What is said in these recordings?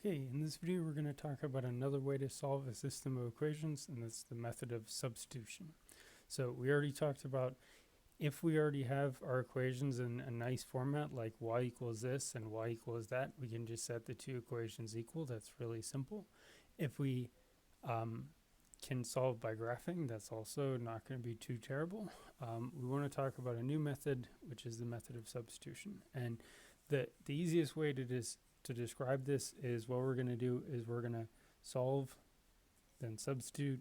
Okay, in this video we're going to talk about another way to solve a system of equations, and that's the method of substitution. So we already talked about if we already have our equations in a nice format like y equals this and y equals that, we can just set the two equations equal. That's really simple. If we can solve by graphing, that's also not going to be too terrible. We want to talk about a new method, which is the method of substitution. And the easiest way to describe this is what we're going to do is we're going to solve, then substitute,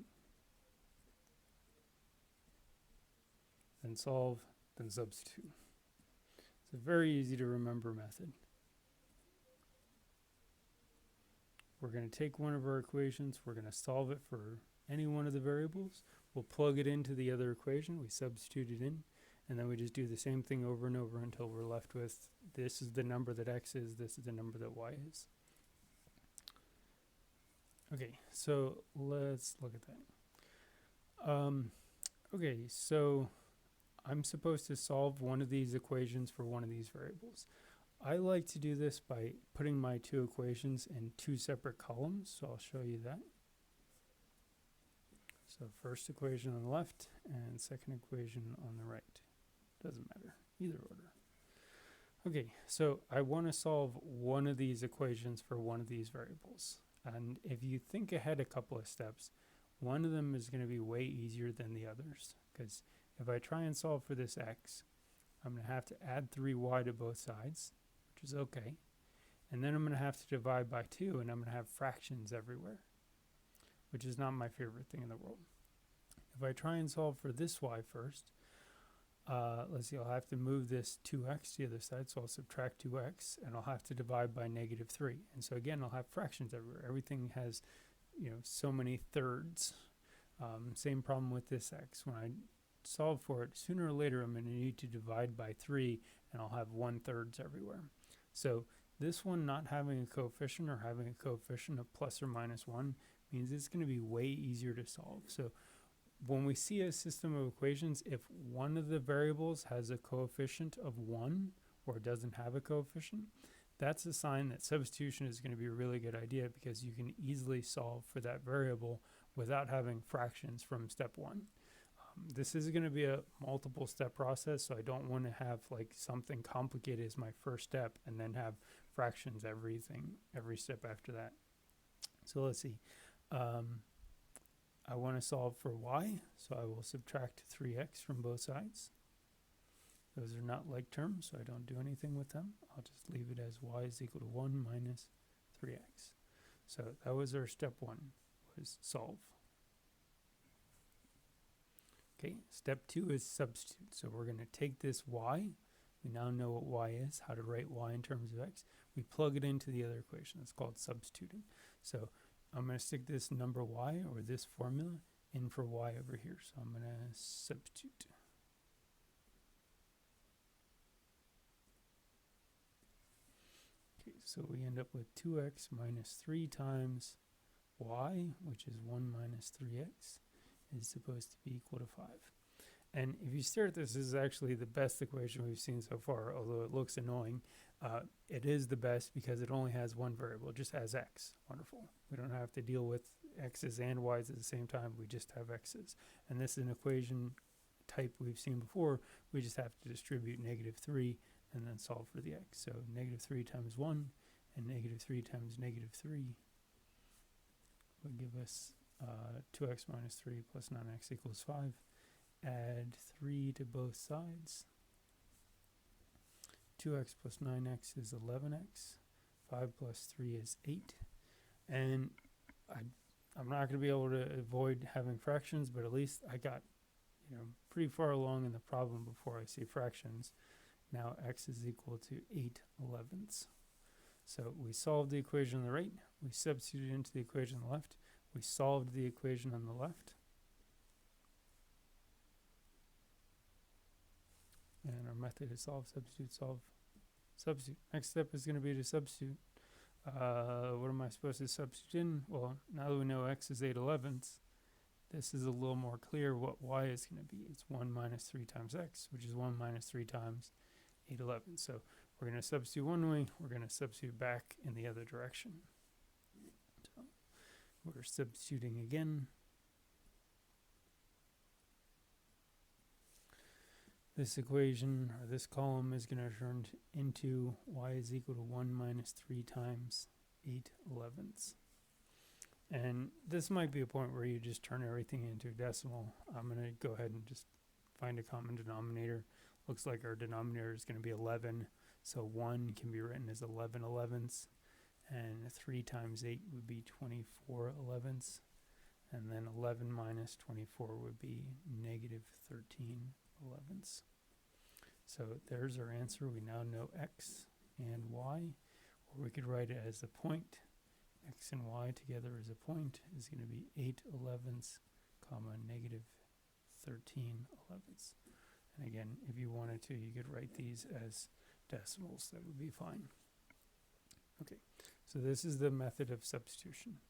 then solve, then substitute. It's a very easy to remember method. We're going to take one of our equations, we're going to solve it for any one of the variables, we'll plug it into the other equation, we substitute it in, and then we just do the same thing over and over until we're left with this is the number that x is, this is the number that y is. Okay, so let's look at that. Okay, so I'm supposed to solve one of these equations for one of these variables. I like to do this by putting my two equations in two separate columns, so I'll show you that. So first equation on the left and second equation on the right. Doesn't matter, either order. Okay, so I want to solve one of these equations for one of these variables. And if you think ahead a couple of steps, one of them is going to be way easier than the others. Because if I try and solve for this x, I'm going to have to add 3y to both sides, which is okay. And then I'm going to have to divide by 2, and I'm going to have fractions everywhere, which is not my favorite thing in the world. If I try and solve for this y first, let's see, I'll have to move this 2x to the other side, so I'll subtract 2x, and I'll have to divide by -3. And so again, I'll have fractions everywhere. Everything has, so many thirds. Same problem with this x. When I solve for it, sooner or later I'm going to need to divide by 3, and I'll have 1/3 everywhere. So this one not having a coefficient or having a coefficient of plus or minus 1 means it's going to be way easier to solve. So when we see a system of equations, if one of the variables has a coefficient of 1 or doesn't have a coefficient, that's a sign that substitution is going to be a really good idea, because you can easily solve for that variable without having fractions from step 1. This is going to be a multiple step process, so I don't want to have like something complicated as my first step and then have fractions every step after that. So let's see. I want to solve for y, so I will subtract 3x from both sides. Those are not like terms, so I don't do anything with them. I'll just leave it as y is equal to 1 minus 3x. So that was our step 1, was solve. Okay, step 2 is substitute. So we're going to take this y. We now know what y is, how to write y in terms of x. We plug it into the other equation. That's called substituting. So I'm going to stick this number y, or this formula, in for y over here. So I'm going to substitute. Okay, so we end up with 2x minus 3 times y, which is 1 minus 3x, is supposed to be equal to 5. And if you stare at this, this is actually the best equation we've seen so far, although it looks annoying. It is the best because it only has one variable. It just has x. Wonderful. We don't have to deal with x's and y's at the same time. We just have x's. And this is an equation type we've seen before. We just have to distribute -3 and then solve for the x. So -3 times 1 and -3 times -3 will give us 2x minus 3 plus 9x equals 5. Add 3 to both sides. 2x plus 9x is 11x. 5 plus 3 is 8. And I'm not going to be able to avoid having fractions, but at least I got pretty far along in the problem before I see fractions. Now x is equal to 8/11ths. So we solved the equation on the right. We substituted into the equation on the left. We solved the equation on the left. And our method is solve, substitute, solve, substitute. Next step is going to be to substitute. What am I supposed to substitute in? Well, now that we know x is 8/11ths, this is a little more clear what y is going to be. It's 1 minus 3 times x, which is 1 minus 3 times 8/11ths. So we're going to substitute one way, we're going to substitute back in the other direction. we're substituting again. This equation, or this column, is going to turn into y is equal to 1 minus 3 times 8/11. And this might be a point where you just turn everything into a decimal. I'm going to go ahead and just find a common denominator. Looks like our denominator is going to be 11, so 1 can be written as 11/11, and 3 times 8 would be 24/11, and then 11 minus 24 would be negative 13/11. So there's our answer. We now know x and y, or we could write it as a point. X and y together as a point is going to be 8/11, comma, negative 13/11. And again, if you wanted to, you could write these as decimals. That would be fine. Okay, so this is the method of substitution.